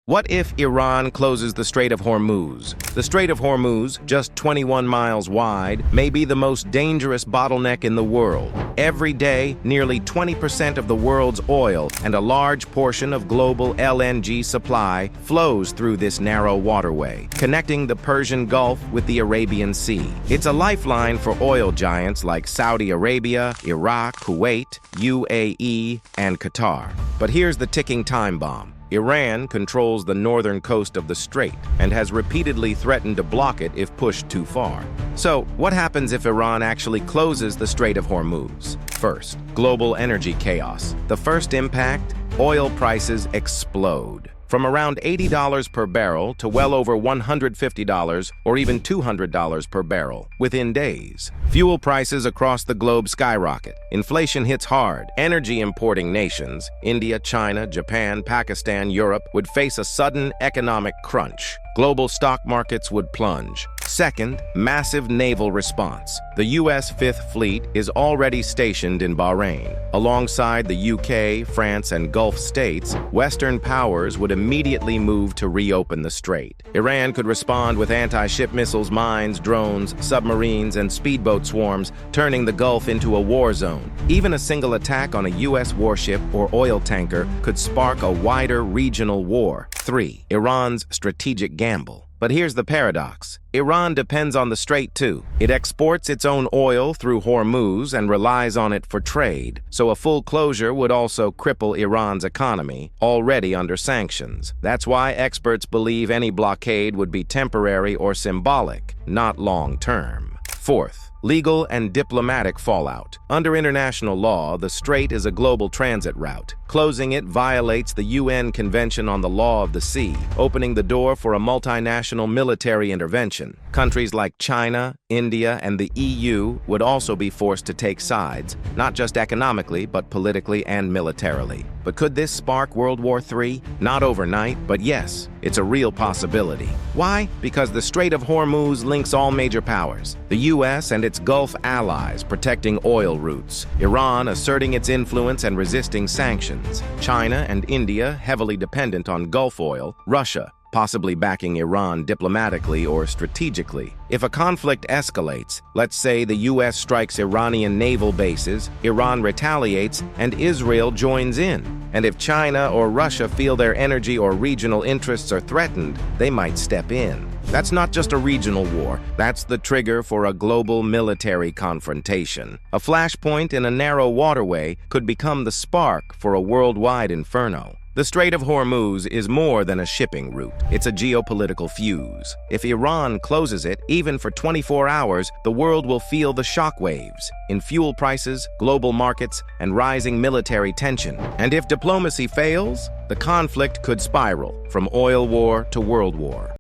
What if Iran closes the Strait of Hormuz? The Strait of Hormuz, just 21 miles wide, may be the most dangerous bottleneck in the world. Every day, nearly 20% of the world's oil and a large portion of global LNG supply flows through this narrow waterway, connecting the Persian Gulf with the Arabian Sea. It's a lifeline for oil giants like Saudi Arabia, Iraq, Kuwait, UAE, and Qatar. But here's the ticking time bomb. Iran controls the northern coast of the strait and has repeatedly threatened to block it if pushed too far. So, what happens if Iran actually closes the Strait of Hormuz? First, global energy chaos. The first impact, oil prices explode. From around $80 per barrel to well over $150 or even $200 per barrel within days. Fuel prices across the globe skyrocket. Inflation hits hard. Energy importing nations, India, China, Japan, Pakistan, Europe, would face a sudden economic crunch. Global stock markets would plunge. Second, massive naval response. The U.S. Fifth Fleet is already stationed in Bahrain. Alongside the UK, France, and Gulf states, Western powers would immediately move to reopen the strait. Iran could respond with anti-ship missiles, mines, drones, submarines, and speedboat swarms, turning the Gulf into a war zone. Even a single attack on a U.S. warship or oil tanker could spark a wider regional war. 3. Iran's strategic gamble. But here's the paradox. Iran depends on the strait too. It exports its own oil through Hormuz and relies on it for trade, so a full closure would also cripple Iran's economy, already under sanctions. That's why experts believe any blockade would be temporary or symbolic, not long-term. Fourth, legal and diplomatic fallout. Under international law, the strait is a global transit route. Closing it violates the UN Convention on the Law of the Sea, opening the door for a multinational military intervention. Countries like China, India, and the EU would also be forced to take sides, not just economically, but politically and militarily. But could this spark World War III? Not overnight, but yes, it's a real possibility. Why? Because the Strait of Hormuz links all major powers. The US and its Gulf allies protecting oil routes, Iran asserting its influence and resisting sanctions, China and India heavily dependent on Gulf oil, Russia possibly backing Iran diplomatically or strategically. If a conflict escalates, let's say the US strikes Iranian naval bases, Iran retaliates, and Israel joins in. And if China or Russia feel their energy or regional interests are threatened, they might step in. That's not just a regional war, that's the trigger for a global military confrontation. A flashpoint in a narrow waterway could become the spark for a worldwide inferno. The Strait of Hormuz is more than a shipping route. It's a geopolitical fuse. If Iran closes it, even for 24 hours, the world will feel the shockwaves in fuel prices, global markets, and rising military tension. And if diplomacy fails, the conflict could spiral from oil war to world war.